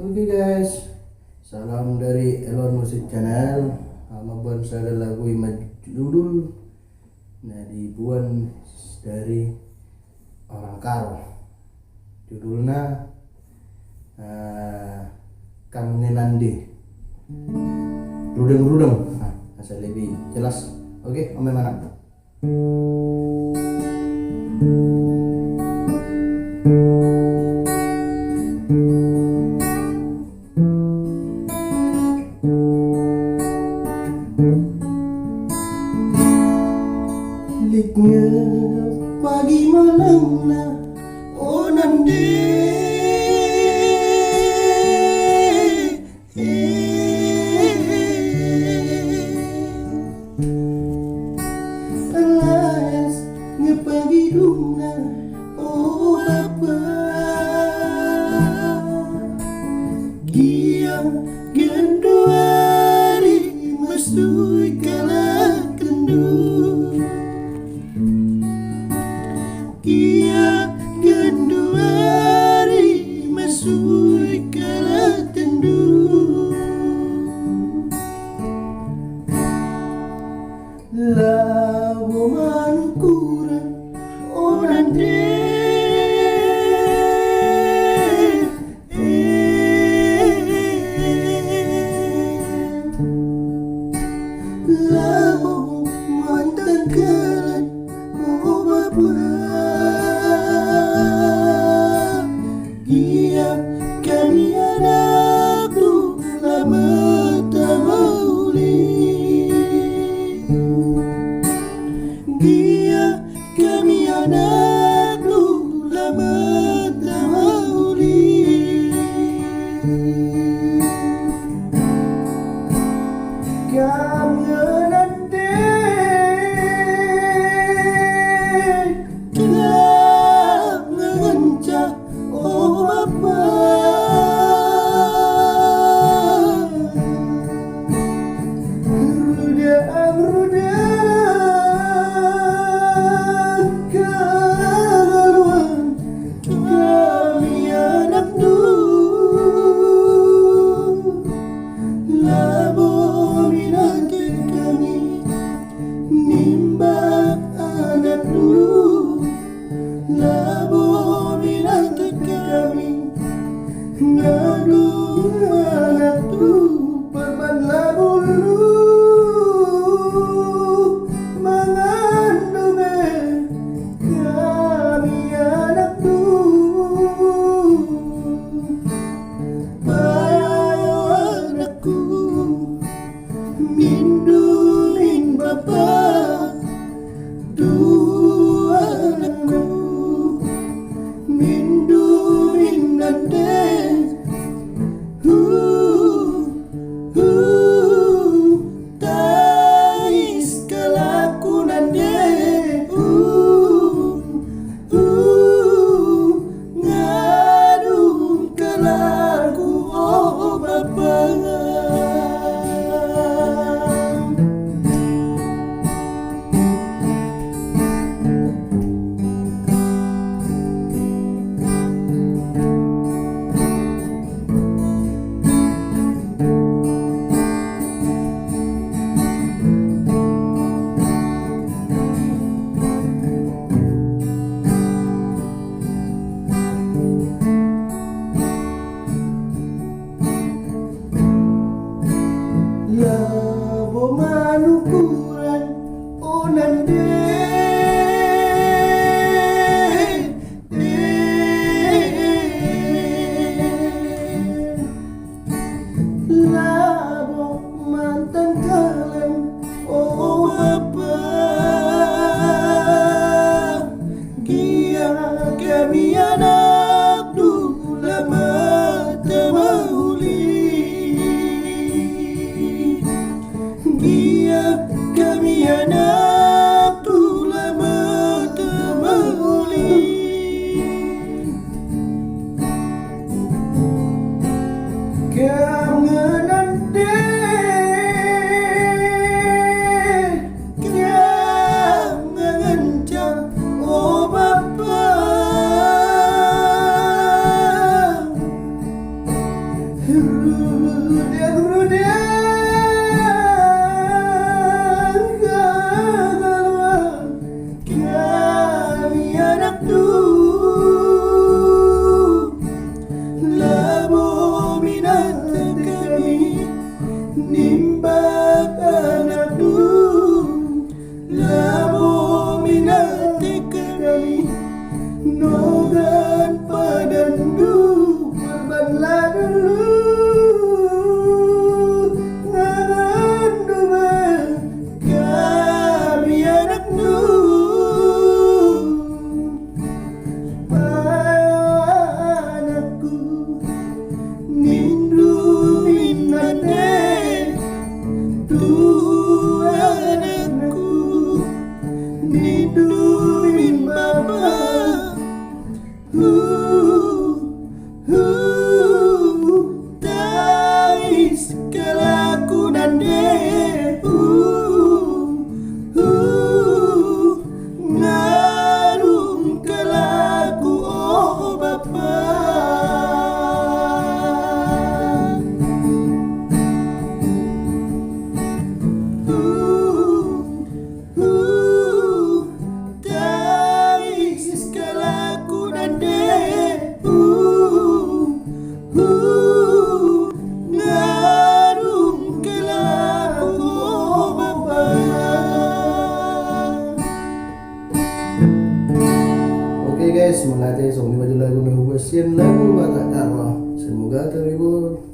Oke guys, salam dari Elon Music Channel. Nama bangsa ada lagu imaj judul nah dibuat dari orang karo. Judulnya Kamnenandi Rudeng-rudeng. Asal lebih jelas. Oke, Om Mana? Liknya pagi malam na onande alas ngepagi duna oh apa giang genduari masui kala kendu Kia genduari masui kala tendu Labo manukura onande Labo mantan kalan oh bapa kami anakku lama tak mauli Dia kami anakku lama tak mauli Kami nanti Kami ngencah oh Bapa Minduin Bapa dua anakku Minduin Nande Tais kalaku Nande Ngadung kalaku oh Bapa Labo manukuran onande Labo mantan kalam oh apa Gia kami anak dulu lama tak mauli Dia kami anak tu lama tak mauli Kami nanti Kami ngencang oh Bapa Nindu minane Tuhan aku Nindu min baba Tais kalaku nande Ngarum kalaku oh Bapa Tais kalaku nande Ngarum kalaku oh Bapa. Oke guys, mengaji song 5 Julai guna hubasin lagu Batak Karma. Semoga terhibur.